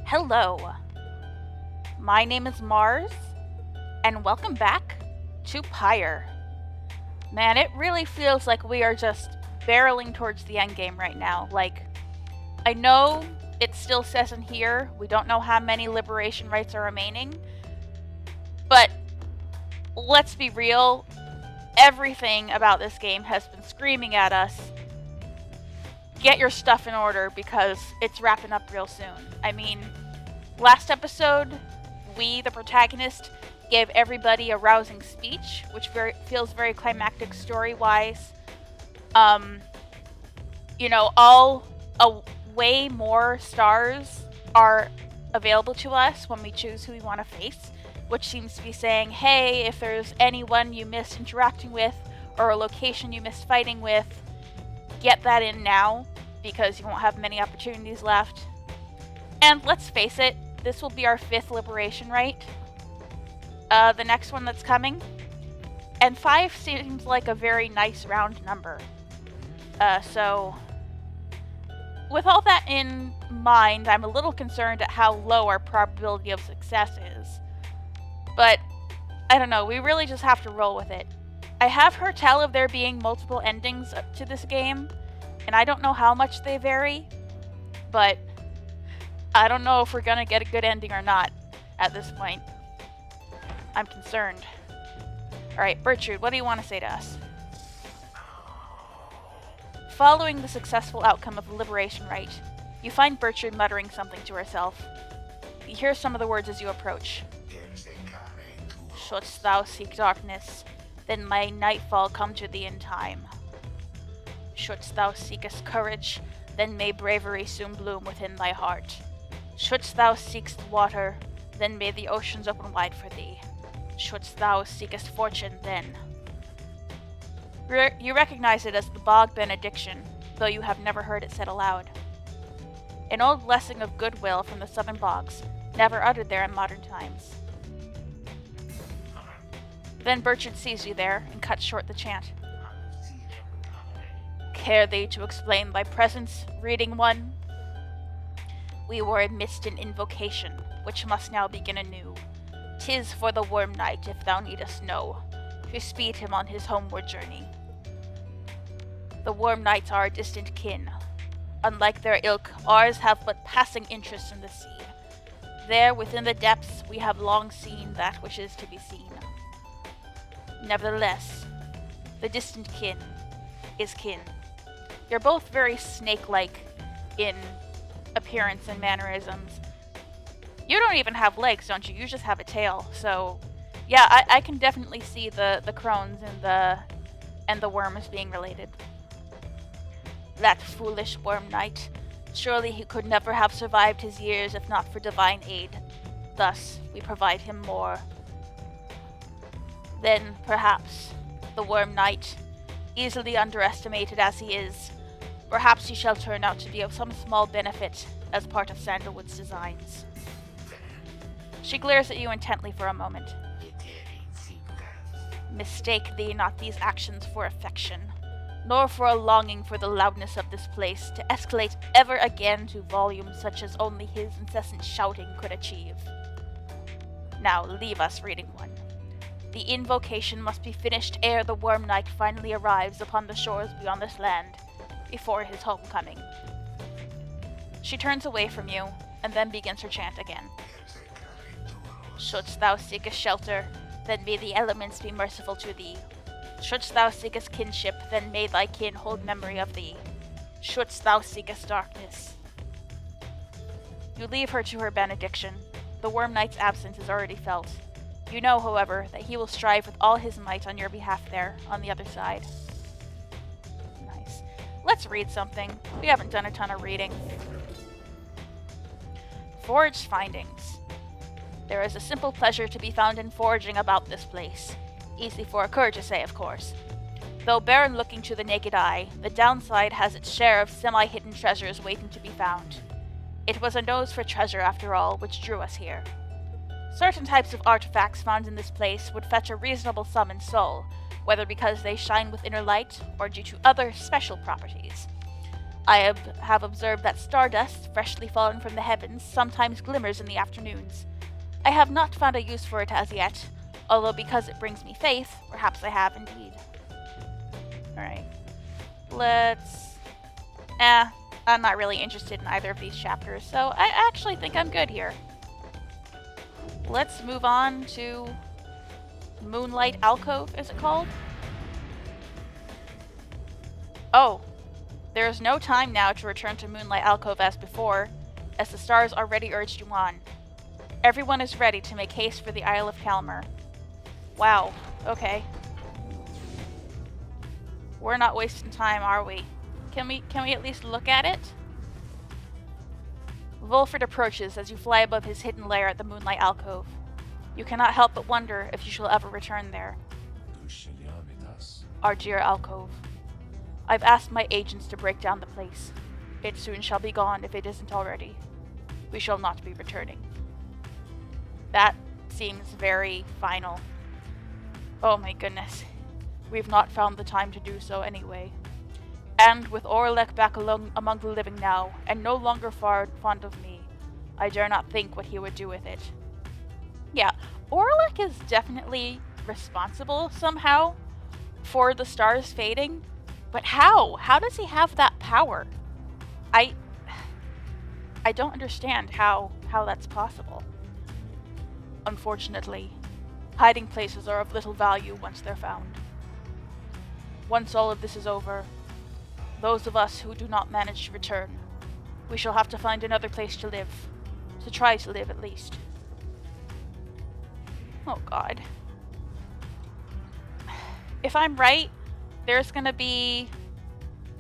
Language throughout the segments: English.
Hello, my name is Mars, and welcome back to Pyre. Man, it really feels like we are just barreling towards the end game right now. I know it still says in here we don't know how many liberation rights are remaining, but let's be real, everything about this game has been screaming at us, get your stuff in order because it's wrapping up real soon. I mean, last episode, we, the protagonist, gave everybody a rousing speech, which feels very climactic story-wise. Way more stars are available to us when we choose who we want to face, which seems to be saying, hey, if there's anyone you missed interacting with or a location you missed fighting with, get that in now, because you won't have many opportunities left. And let's face it, this will be our 5th liberation right. The next one that's coming. And 5 seems like a very nice round number. So, with all that in mind, I'm a little concerned at how low our probability of success is. But, I don't know, we really just have to roll with it. I have heard tell of there being multiple endings to this game, and I don't know how much they vary, but I don't know if we're gonna get a good ending or not at this point. I'm concerned. Alright, Bertrude, what do you want to say to us? Following the successful outcome of the liberation rite, you find Bertrude muttering something to herself. You hear some of the words as you approach. Shouldst thou seek darkness, then may nightfall come to thee in time. Shouldst thou seekest courage, then may bravery soon bloom within thy heart. Shouldst thou seekest water, then may the oceans open wide for thee. Shouldst thou seekest fortune, then. You recognize it as the Bog Benediction, though you have never heard it said aloud. An old blessing of goodwill from the southern bogs, never uttered there in modern times. Then Bertrude sees you there and cuts short the chant. Care thee to explain thy presence, reading one? We were amidst an invocation, which must now begin anew. 'Tis for the Worm Knight, if thou needest know, to speed him on his homeward journey. The Worm Knights are a distant kin. Unlike their ilk, ours have but passing interest in the sea. There, within the depths, we have long seen that which is to be seen. Nevertheless, the distant kin is kin. You're both very snake-like in appearance and mannerisms. You don't even have legs, don't you? You just have a tail. So, yeah, I can definitely see the crones and the worms being related. That foolish Worm Knight. Surely he could never have survived his years if not for divine aid. Thus, we provide him more. Then, perhaps, the Worm Knight, easily underestimated as he is, perhaps he shall turn out to be of some small benefit as part of Sandalwood's designs. She glares at you intently for a moment. Mistake thee not these actions for affection, nor for a longing for the loudness of this place to escalate ever again to volumes such as only his incessant shouting could achieve. Now leave us, reading one. The invocation must be finished ere the Worm Knight finally arrives upon the shores beyond this land, before his homecoming. She turns away from you, and then begins her chant again. Shouldst thou seek a shelter, then may the elements be merciful to thee. Shouldst thou seekest kinship, then may thy kin hold memory of thee. Shouldst thou seekest darkness. You leave her to her benediction. The Worm Knight's absence is already felt. You know, however, that he will strive with all his might on your behalf there, on the other side. Nice. Let's read something. We haven't done a ton of reading. Foraged findings. There is a simple pleasure to be found in foraging about this place. Easy for a cur to say, of course. Though barren looking to the naked eye, the downside has its share of semi-hidden treasures waiting to be found. It was a nose for treasure, after all, which drew us here. Certain types of artifacts found in this place would fetch a reasonable sum in soul, whether because they shine with inner light or due to other special properties. I have observed that stardust, freshly fallen from the heavens, sometimes glimmers in the afternoons. I have not found a use for it as yet, although because it brings me faith, perhaps I have indeed. Alright. I'm not really interested in either of these chapters, so I actually think I'm good here. Let's move on to Moonlight Alcove, is it called? Oh, there is no time now to return to Moonlight Alcove as before, as the stars already urged you on. Everyone is ready to make haste for the Isle of Calmer. Wow, okay. We're not wasting time, are we? Can we at least look at it? Volford approaches as you fly above his hidden lair at the Moonlight Alcove. You cannot help but wonder if you shall ever return there. Our dear alcove. I've asked my agents to break down the place. It soon shall be gone if it isn't already. We shall not be returning. That seems very final. Oh my goodness. We've not found the time to do so anyway. And with Oralech back alone among the living now, and no longer fond of me, I dare not think what he would do with it. Yeah, Oralech is definitely responsible somehow for the stars fading, but how? How does he have that power? I don't understand how that's possible. Unfortunately, hiding places are of little value once they're found. Once all of this is over, those of us who do not manage to return, we shall have to find another place to live. To try to live, at least. Oh god. If I'm right, there's gonna be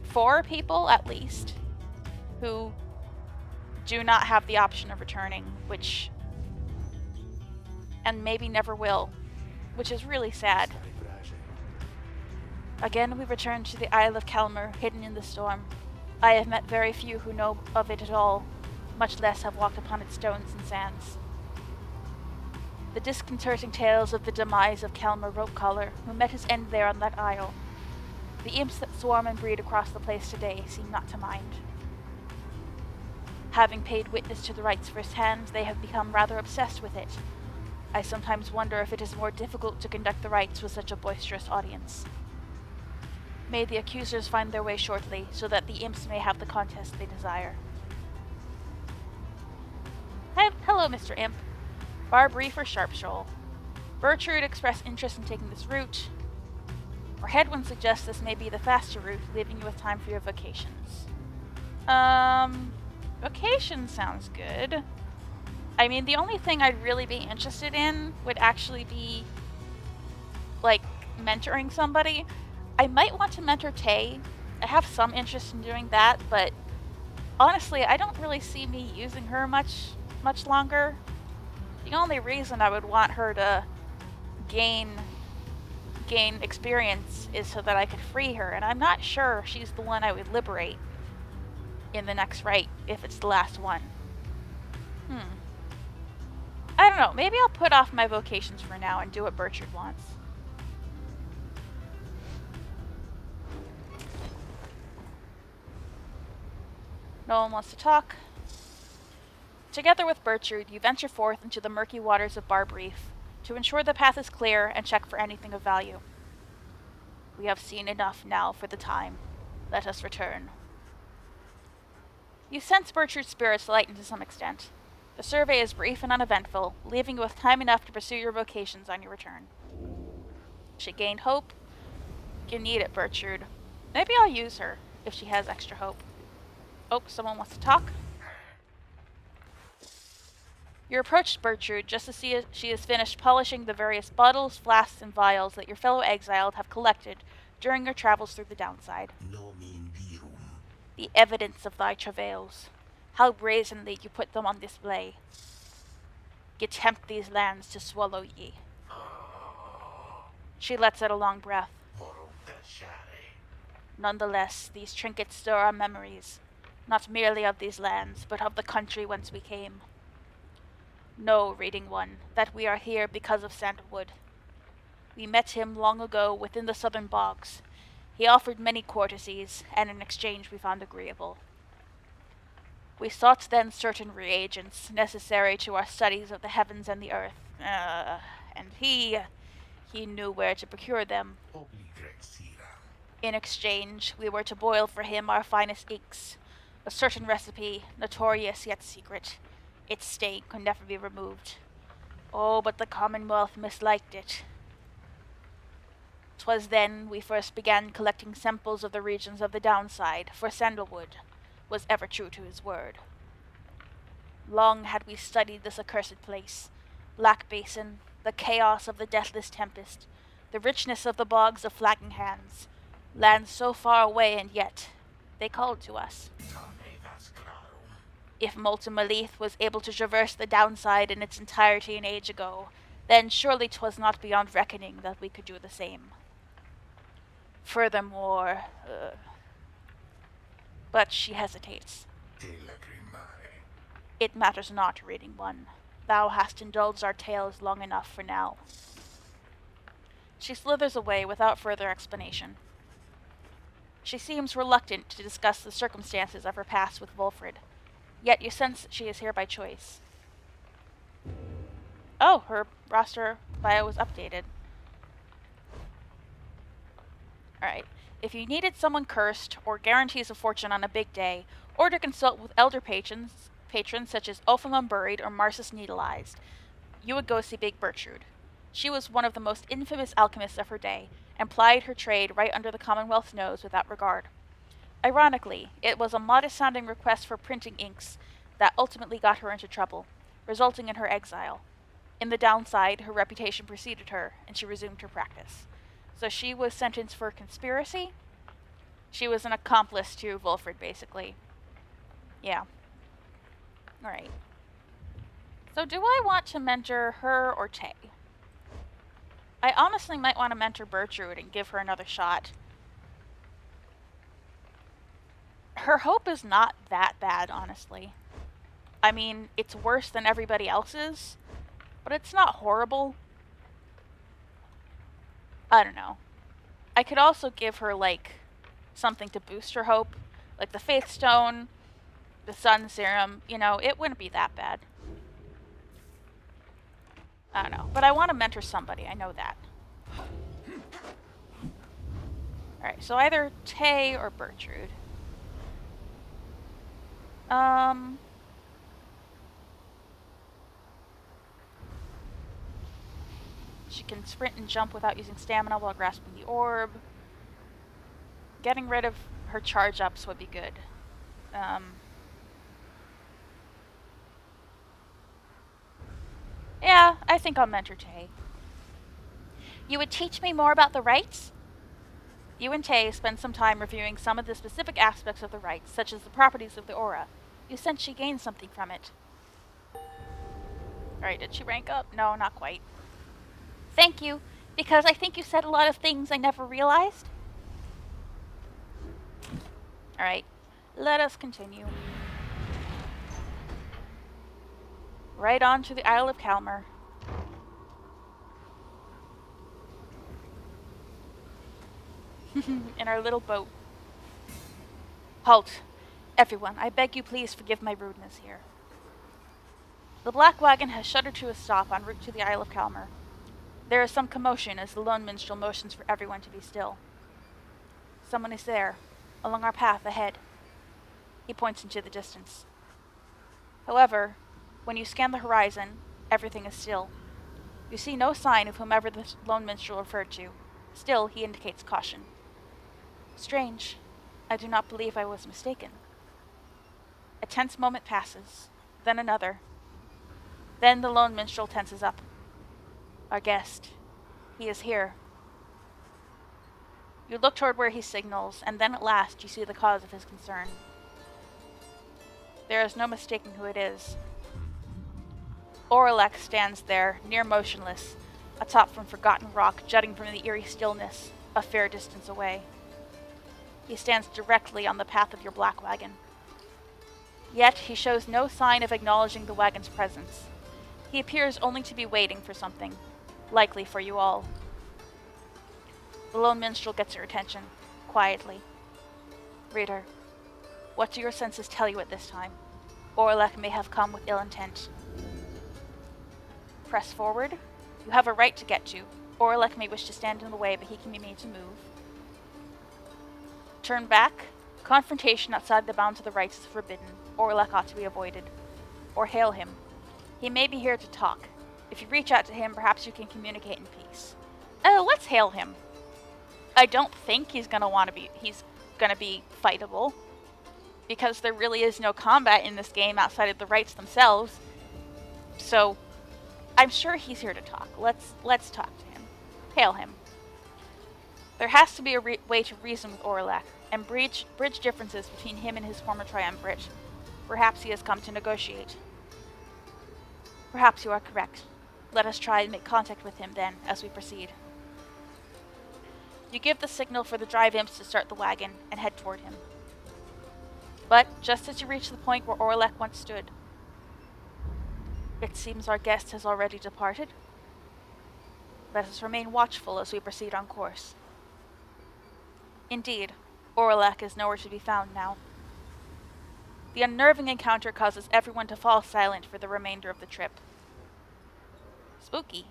4 people, at least, who do not have the option of returning, and maybe never will, which is really sad. Again, we return to the Isle of Calmer, hidden in the storm. I have met very few who know of it at all, much less have walked upon its stones and sands. The disconcerting tales of the demise of Calmer Ropecollar, who met his end there on that isle. The imps that swarm and breed across the place today seem not to mind. Having paid witness to the rites firsthand, they have become rather obsessed with it. I sometimes wonder if it is more difficult to conduct the rites with such a boisterous audience. May the accusers find their way shortly, so that the imps may have the contest they desire. Hello, Mr. Imp. Barbrief or Sharpshoal? Bertrude expressed interest in taking this route. Or Headwind suggests this may be the faster route, leaving you with time for your vacations. Vacation sounds good. I mean, the only thing I'd really be interested in would actually be, like, mentoring somebody. I might want to mentor Tay. I have some interest in doing that, but honestly, I don't really see me using her much longer. The only reason I would want her to gain experience is so that I could free her, and I'm not sure she's the one I would liberate in the next rite, if it's the last one. I don't know, maybe I'll put off my vocations for now and do what Bertrude wants. No one wants to talk. Together with Bertrude, you venture forth into the murky waters of Barbrief to ensure the path is clear and check for anything of value. We have seen enough now for the time. Let us return. You sense Bertrude's spirits lighten to some extent. The survey is brief and uneventful, leaving you with time enough to pursue your vocations on your return. She gained hope. You need it, Bertrude. Maybe I'll use her, if she has extra hope. Oh, someone wants to talk? You approach Bertrude just as she has finished polishing the various bottles, flasks, and vials that your fellow exiled have collected during your travels through the downside. The evidence of thy travails. How brazenly you put them on display. Ye tempt these lands to swallow ye. She lets out a long breath. Nonetheless, these trinkets stir our memories, not merely of these lands, but of the country whence we came. Know, reading one, that we are here because of Sandalwood. We met him long ago within the southern bogs. He offered many courtesies, and in exchange we found agreeable. We sought then certain reagents necessary to our studies of the heavens and the earth, and he knew where to procure them. In exchange, we were to boil for him our finest inks, a certain recipe, notorious yet secret. Its stain could never be removed. Oh, but the Commonwealth misliked it. 'Twas then we first began collecting samples of the regions of the downside, for Sandalwood was ever true to his word. Long had we studied this accursed place, Black Basin, the chaos of the deathless tempest, the richness of the bogs of Flagging Hands, lands so far away, and yet they called to us. If Molten Malith was able to traverse the downside in its entirety an age ago, then surely 'twas not beyond reckoning that we could do the same. Furthermore, but she hesitates. It matters not, Reading One. Thou hast indulged our tales long enough for now. She slithers away without further explanation. She seems reluctant to discuss the circumstances of her past with Wolfred, yet you sense that she is here by choice. Oh, her roster bio was updated. Alright. If you needed someone cursed, or guarantees a fortune on a big day, or to consult with elder patrons such as Ulfam Unburied or Marsus Needle-Eyes, you would go see Big Bertrude. She was one of the most infamous alchemists of her day, and plied her trade right under the Commonwealth's nose without regard. Ironically, it was a modest-sounding request for printing inks that ultimately got her into trouble, resulting in her exile. In the downside, her reputation preceded her, and she resumed her practice. So she was sentenced for conspiracy? She was an accomplice to Wolfred, basically. Yeah. Alright. So do I want to mentor her or Tay? I honestly might want to mentor Bertrude and give her another shot. Her hope is not that bad, honestly. I mean, it's worse than everybody else's, but it's not horrible. I don't know. I could also give her, like, something to boost her hope. Like the Faith Stone, the Sun Serum, you know, it wouldn't be that bad. I don't know. But I want to mentor somebody, I know that. Alright, so either Tay or Bertrude. She can sprint and jump without using stamina while grasping the orb. Getting rid of her charge ups would be good. Yeah, I think I'll mentor Tay. You would teach me more about the rites? You and Tay spend some time reviewing some of the specific aspects of the rites, such as the properties of the aura. You sense she gained something from it. Alright, did she rank up? No, not quite. Thank you, because I think you said a lot of things I never realized. Alright, let us continue. Right on to the Isle of Calmer. In our little boat. Halt! Everyone, I beg you please forgive my rudeness here. The Black Wagon has shuddered to a stop en route to the Isle of Calmer. There is some commotion as the lone minstrel motions for everyone to be still. Someone is there, along our path ahead. He points into the distance. However, when you scan the horizon, everything is still. You see no sign of whomever the lone minstrel referred to. Still, he indicates caution. Strange. I do not believe I was mistaken. A tense moment passes, then another. Then the lone minstrel tenses up. Our guest. He is here. You look toward where he signals, and then at last you see the cause of his concern. There is no mistaking who it is. Oralech stands there, near motionless, atop from forgotten rock jutting from the eerie stillness, a fair distance away. He stands directly on the path of your black wagon. Yet he shows no sign of acknowledging the wagon's presence. He appears only to be waiting for something, likely for you all. The lone minstrel gets your attention. quietly. Reader, what do your senses tell you at this time? Oralech may have come with ill intent. Press forward. You have a right to get to. Oralech may wish to stand in the way, but he can be made to move. Turn back. Confrontation outside the bounds of the rights is forbidden. Oralech ought to be avoided. Or hail him. He may be here to talk. If you reach out to him, perhaps you can communicate in peace. Oh, let's hail him. I don't think he's gonna be fightable, because there really is no combat in this game outside of the rights themselves. So I'm sure he's here to talk. Let's talk to him. Hail him. There has to be a way to reason with Oralech and bridge differences between him and his former triumvirate. Perhaps he has come to negotiate. Perhaps you are correct. Let us try and make contact with him then, as we proceed. You give the signal for the drive imps to start the wagon and head toward him. But just as you reach the point where Oralech once stood, it seems our guest has already departed. Let us remain watchful as we proceed on course. Indeed, Oralech is nowhere to be found now. The unnerving encounter causes everyone to fall silent for the remainder of the trip. Spooky.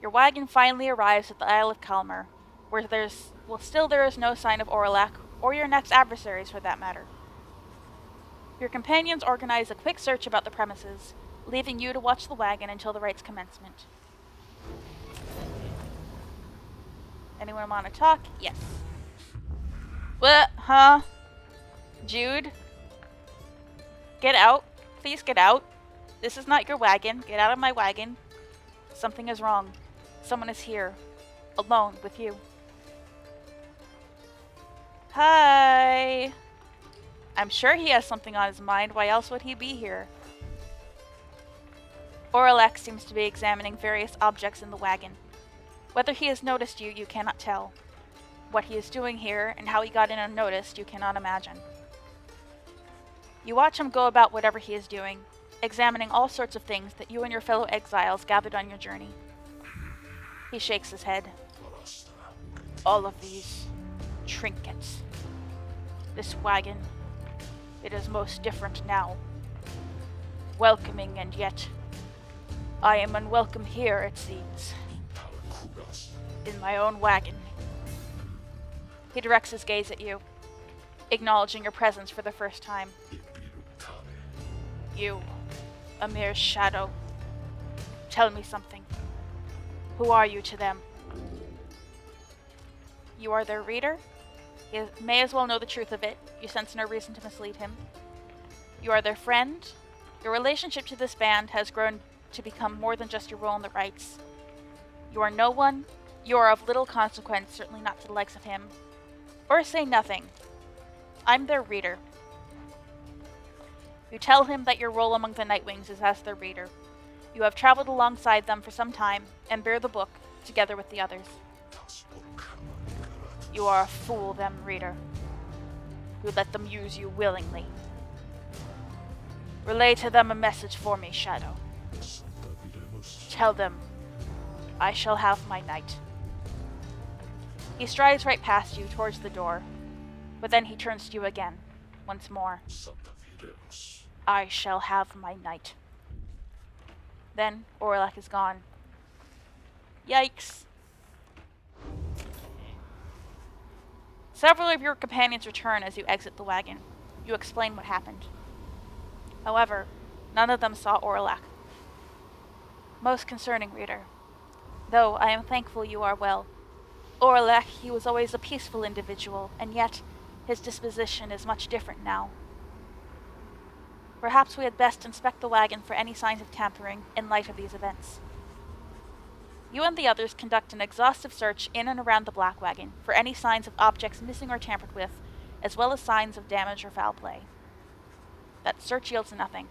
Your wagon finally arrives at the Isle of Calmer, where there is no sign of Oralech, or your next adversaries for that matter. Your companions organize a quick search about the premises, leaving you to watch the wagon until the rite's commencement. Anyone want to talk? Yes. What? Huh? Jude? Get out. Please get out. This is not your wagon. Get out of my wagon. Something is wrong. Someone is here. Alone with you. Hi. I'm sure he has something on his mind. Why else would he be here? Oralech seems to be examining various objects in the wagon. Whether he has noticed you, you cannot tell. What he is doing here and how he got in unnoticed, you cannot imagine. You watch him go about whatever he is doing, examining all sorts of things that you and your fellow exiles gathered on your journey. He shakes his head. All of these trinkets. This wagon. It is most different now. Welcoming, and yet I am unwelcome here, it seems. In my own wagon. He directs his gaze at you, acknowledging your presence for the first time. You, a mere shadow. Tell me something. Who are you to them? You are their reader? He may as well know the truth of it. You sense no reason to mislead him. You are their friend? Your relationship to this band has grown to become more than just your role in the rites. You are no one. You are of little consequence, certainly not to the likes of him. Or say nothing. I'm their reader. You tell him that your role among the Nightwings is as their reader. You have traveled alongside them for some time, and bear the book, together with the others. You are a fool, then, reader. You let them use you willingly. Relay to them a message for me, Shadow. Tell them, I shall have my night. He strides right past you, towards the door, but then he turns to you again, once more. I shall have my night. Then Oralech is gone. Yikes. Several of your companions return as you exit the wagon. You explain what happened. However, none of them saw Oralech. Most concerning, reader. Though I am thankful you are well. Oralech, he was always a peaceful individual, and yet his disposition is much different now. Perhaps we had best inspect the wagon for any signs of tampering in light of these events. You and the others conduct an exhaustive search in and around the Black Wagon for any signs of objects missing or tampered with, as well as signs of damage or foul play. That search yields nothing.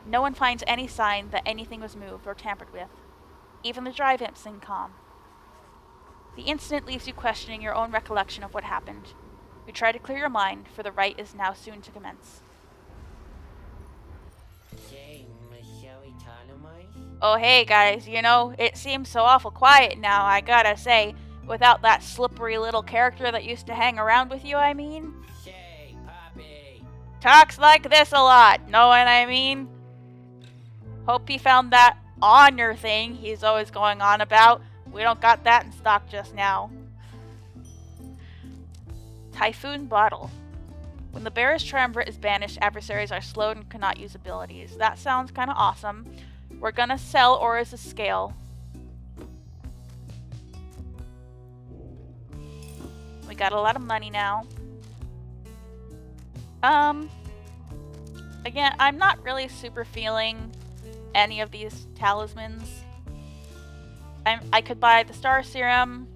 No one finds any sign that anything was moved or tampered with. Even the drive imps seem calm. The incident leaves you questioning your own recollection of what happened. You try to clear your mind, for the rite is now soon to commence. Shall we tell him? Oh, hey guys, you know, it seems so awful quiet now, I gotta say. Without that slippery little character that used to hang around with you, I mean. Say, puppy. Talks like this a lot, know what I mean? Hope he found that honor thing he's always going on about. We don't got that in stock just now. Typhoon Bottle. When the Bear's Triumvirate is banished, adversaries are slowed and cannot use abilities. That sounds kind of awesome. We're gonna sell Aura's Scale. We got a lot of money now. Again, I'm not really super feeling any of these talismans. I could buy the Star Serum.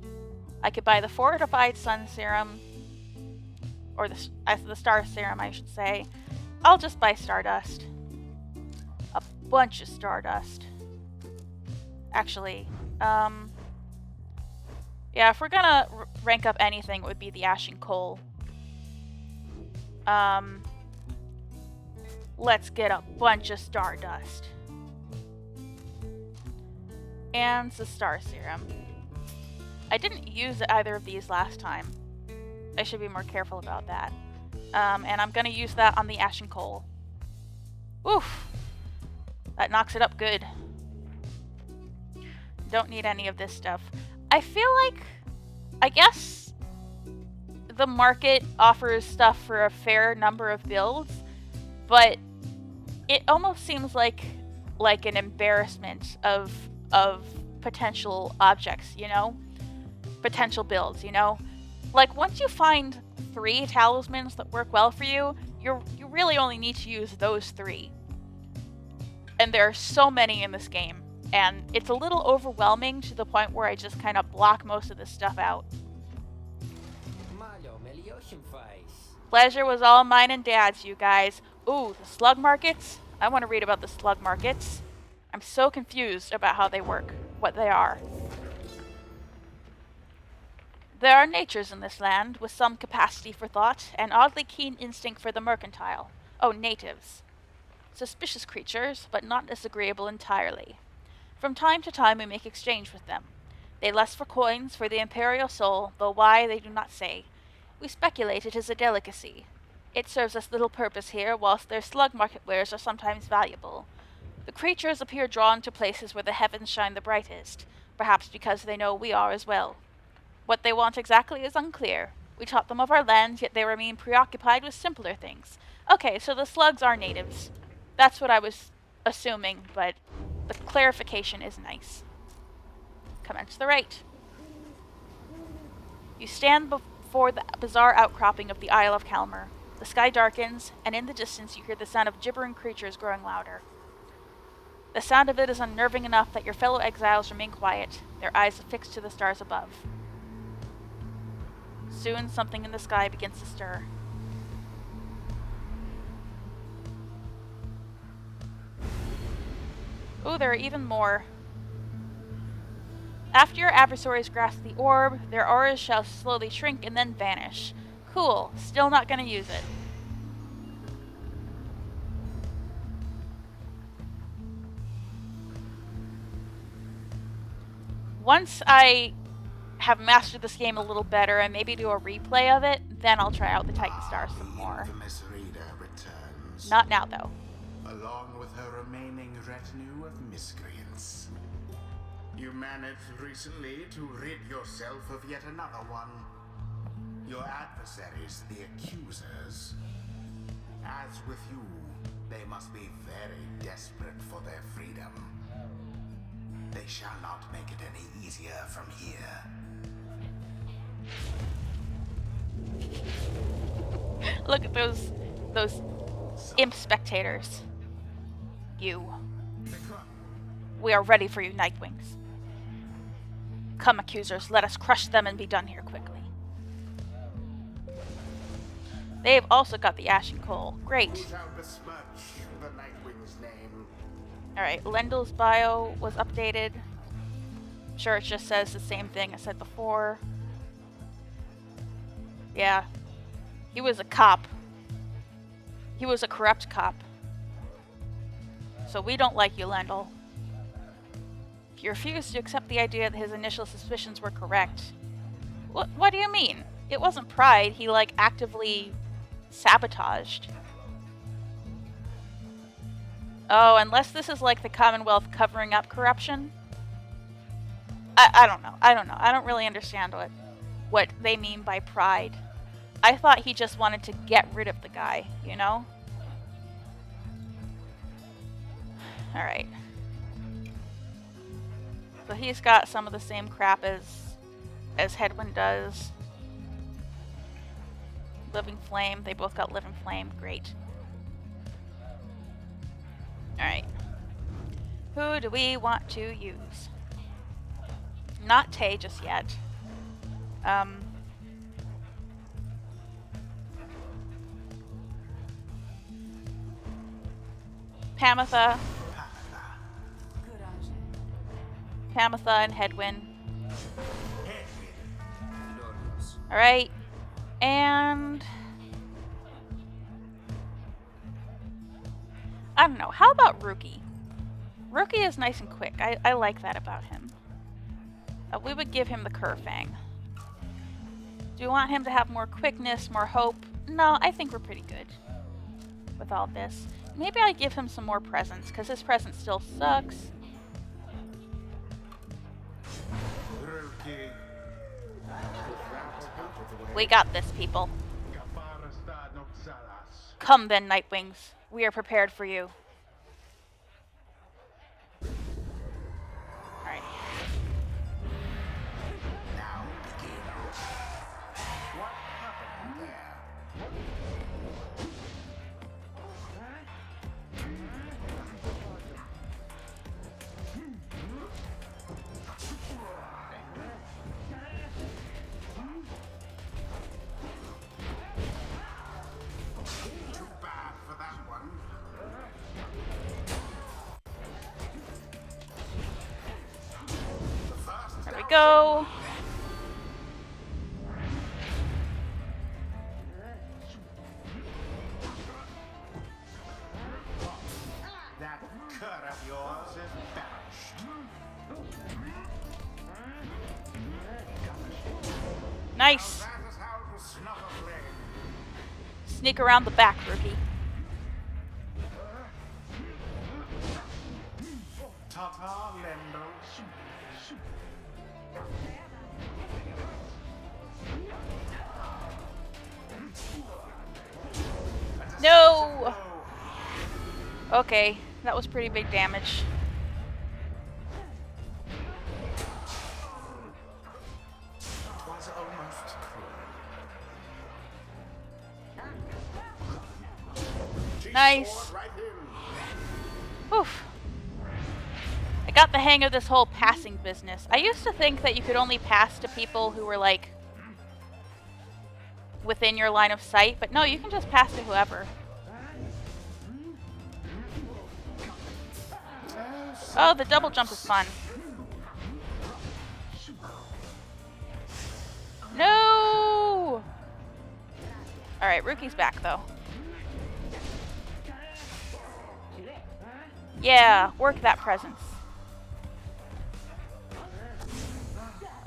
I could buy the Fortified Sun Serum. Or the Star Serum, I should say. I'll just buy Stardust. A bunch of Stardust. Actually, yeah, if we're gonna rank up anything, it would be the Ashen Coal. Let's get a bunch of Stardust. And the Star Serum. I didn't use either of these last time. I should be more careful about that. And I'm gonna use that on the Ashen Coal. Oof! That knocks it up good. Don't need any of this stuff. I feel like, I guess, the market offers stuff for a fair number of builds, but it almost seems like an embarrassment of potential objects, you know? Potential builds, you know? Like, once you find 3 talismans that work well for you, you really only need to use those 3. And there are so many in this game. And it's a little overwhelming to the point where I just kind of block most of this stuff out. Pleasure was all mine and Dad's, you guys. Ooh, the slug markets? I want to read about the slug markets. I'm so confused about how they work, what they are. There are natures in this land with some capacity for thought and oddly keen instinct for the mercantile. Oh, natives. Suspicious creatures, but not disagreeable entirely. From time to time we make exchange with them. They lust for coins, for the imperial soul, though why they do not say. We speculate it is a delicacy. It serves us little purpose here, whilst their slug market wares are sometimes valuable. The creatures appear drawn to places where the heavens shine the brightest, perhaps because they know we are as well. What they want exactly is unclear. We taught them of our land, yet they remain preoccupied with simpler things. Okay, so the slugs are natives. That's what I was assuming, but the clarification is nice. Commence the rite. You stand before the bizarre outcropping of the Isle of Calmer. The sky darkens, and in the distance you hear the sound of gibbering creatures growing louder. The sound of it is unnerving enough that your fellow exiles remain quiet, their eyes affixed to the stars above. Soon something in the sky begins to stir. Ooh, there are even more. After your adversaries grasp the orb, their auras shall slowly shrink and then vanish. Cool, still not gonna use it. Once I have mastered this game a little better and maybe do a replay of it, then I'll try out the Titan Star some more. Not now, though. Along with her remaining retinue of miscreants. You managed recently to rid yourself of yet another one. Your adversaries, the accusers. As with you, they must be very desperate for their freedom. They shall not make it any easier from here. Look at those imp spectators. You. We are ready for you, Nightwings. Come, accusers, let us crush them and be done here quickly. They've also got the Ashen Coal. Great. Alright, Lendel's bio was updated. I'm sure it just says the same thing I said before. Yeah. He was a cop. He was a corrupt cop. So we don't like you, Lendl. He refused to accept the idea that his initial suspicions were correct. What do you mean? It wasn't pride. He, like, actively sabotaged. Oh, unless this is like the Commonwealth covering up corruption. I don't know. I don't really understand what they mean by pride. I thought he just wanted to get rid of the guy, you know? Alright. So he's got some of the same crap as Headwind does. Living Flame. They both got Living Flame. Great. Alright. Who do we want to use? Not Tay just yet. Pamitha. Pamitha and Headwind. Alright. And I don't know. How about Rookie? Rookie is nice and quick. I like that about him. We would give him the Curfang. Do you want him to have more quickness, more hope? No, I think we're pretty good with all this. Maybe I give him some more presence, because his presence still sucks. We got this, people. Come then, Nightwings. We are prepared for you. Alright. Now begin. What happened there? Too bad for that one. The first There we go. that cur of yours is banished. Nice. That is how to snuff a flame. Sneak around the back, Rookie. Tata Lendo. No! Okay, that was pretty big damage. Was almost cruel. Nice. Right in. Oof. I got the hang of this whole passing business. I used to think that you could only pass to people who were, like, within your line of sight, but no, you can just pass to whoever. Oh, the double jump is fun. No! Alright, Rookie's back, though. Yeah, work that presence.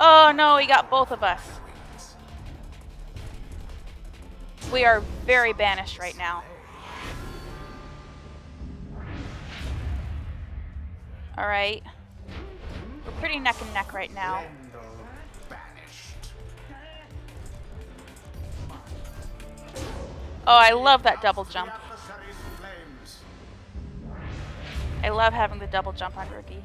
Oh no, he got both of us. We are very banished right now. Alright. We're pretty neck and neck right now. Lendo banished. Oh, I love that double jump. The adversary's flames. I love having the double jump on Rookie.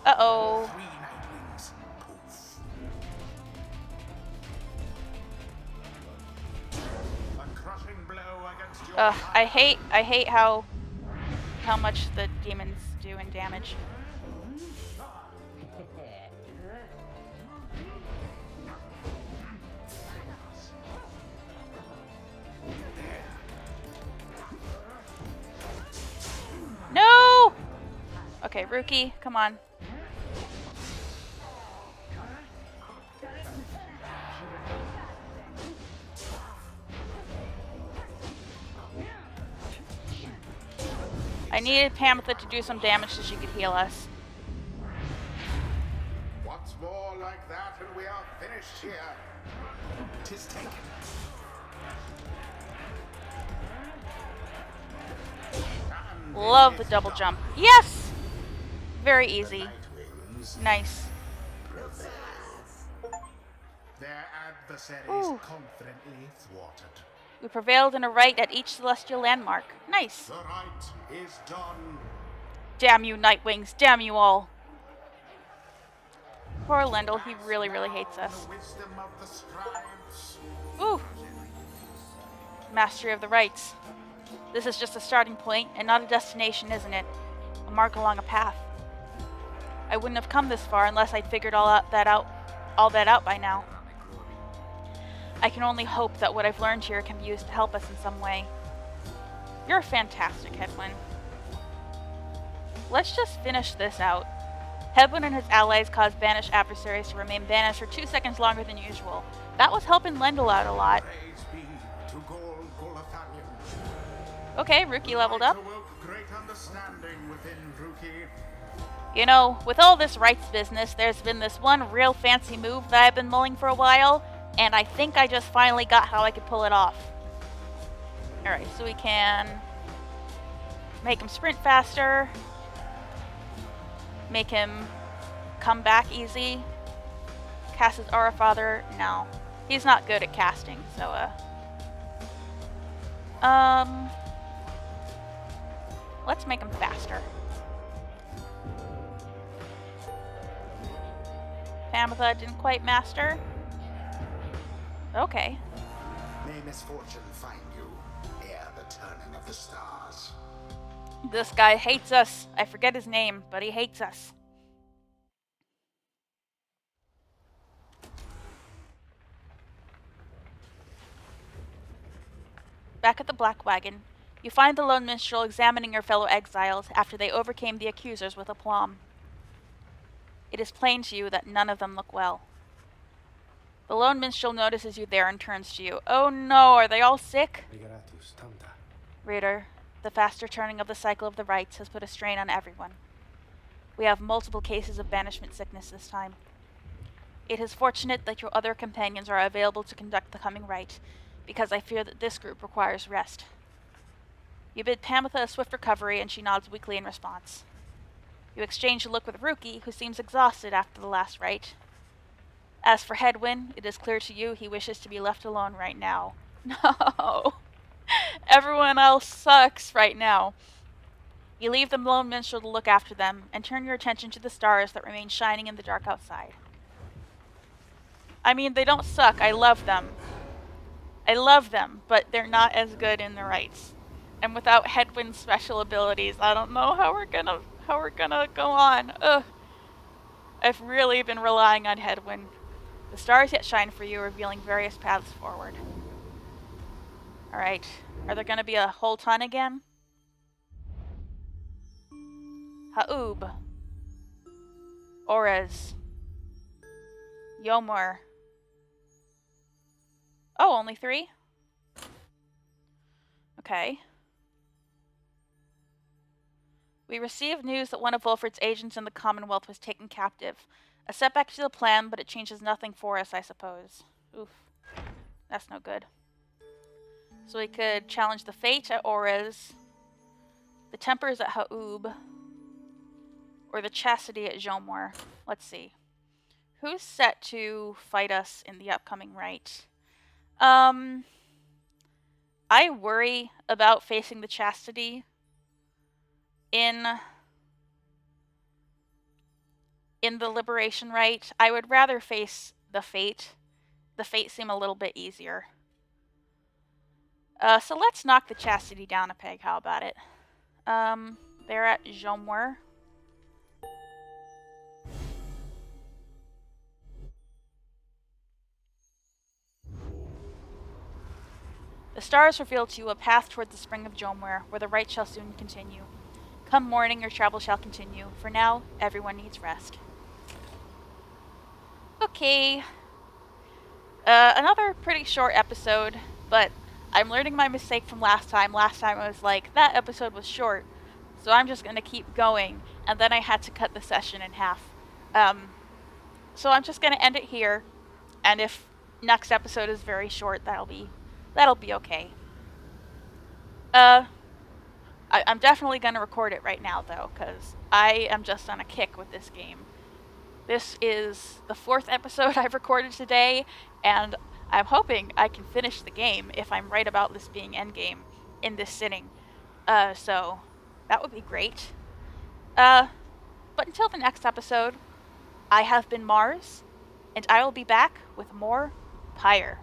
Uh-oh. 3 Nightwings. Poof. A crushing blow against your I hate how much the demons do in damage. No! Okay, Rookie, come on. I needed Pamitha to do some damage so she could heal us. What's more like that, and we are finished here. 'Tis taken. And Love it the is double done. jump. Yes! Very The easy. Nightwings Nice. Their adversaries Ooh. confidently thwarted. We prevailed in a right at each celestial landmark. Nice. The right is done. Damn you, Nightwings. Damn you all. Poor Lendl, he really, really hates Down us. the wisdom of the scribes. Ooh. Mastery of the rights. This is just a starting point and not a destination, isn't it? A mark along a path. I wouldn't have come this far unless I'd figured all that out by now. I can only hope that what I've learned here can be used to help us in some way. You're fantastic, Hedwyn. Let's just finish this out. Hedwyn and his allies caused banished adversaries to remain banished for 2 seconds longer than usual. That was helping Lendl out a lot. Praise be to Gol Golathanion. Okay, Rookie leveled up. Light awoke great understanding within Rookie. You know, with all this rights business, there's been this one real fancy move that I've been mulling for a while, and I think I just finally got how I could pull it off. Alright, so we can make him sprint faster, make him come back easy, cast his Aura Father. No, he's not good at casting, so let's make him faster. Pamitha didn't quite master. Okay. May misfortune find you ere the turning of the stars. This guy hates us. I forget his name, but he hates us. Back at the Black Wagon, you find the lone minstrel examining your fellow exiles after they overcame the accusers with aplomb. It is plain to you that none of them look well. The lone minstrel notices you there and turns to you. Oh no, are they all sick? Reader, the faster turning of the cycle of the rites has put a strain on everyone. We have multiple cases of banishment sickness this time. It is fortunate that your other companions are available to conduct the coming rite, because I fear that this group requires rest. You bid Pamitha a swift recovery, and she nods weakly in response. You exchange a look with Rookie, who seems exhausted after the last rite. As for Hedwyn, it is clear to you he wishes to be left alone right now. No! Everyone else sucks right now. You leave the lone minstrel to look after them, and turn your attention to the stars that remain shining in the dark outside. I mean, they don't suck. I love them. I love them, but they're not as good in the rites. And without Hedwyn's special abilities, I don't know how we're gonna go on. Ugh. I've really been relying on Hedwyn. The stars yet shine for you, revealing various paths forward. Alright. Are there gonna be a whole ton again? Ha'ub. Orez. Yomor. Oh, only 3? Okay. We received news that one of Wolford's agents in the Commonwealth was taken captive. A setback to the plan, but it changes nothing for us, I suppose. Oof. That's no good. So we could challenge the Fate at Orez, the Tempers at Ha'ub, or the Chastity at Jomor. Let's see. Who's set to fight us in the upcoming rite? I worry about facing the Chastity in the Liberation rite. I would rather face the Fate. The Fate seem a little bit easier. So let's knock the Chastity down a peg. How about it? They're at Jomor. The stars reveal to you a path toward the spring of Jomor, where the rite shall soon continue. Come morning, your travel shall continue. For now, everyone needs rest. Okay. Another pretty short episode, but I'm learning my mistake from last time. Last time I was like, that episode was short. So I'm just going to keep going, and then I had to cut the session in half. So I'm just going to end it here, and if next episode is very short, that'll be okay. I'm definitely going to record it right now, though, because I am just on a kick with this game. This is the 4th episode I've recorded today, and I'm hoping I can finish the game if I'm right about this being endgame in this sitting. So that would be great. But until the next episode, I have been Mars, and I will be back with more Pyre.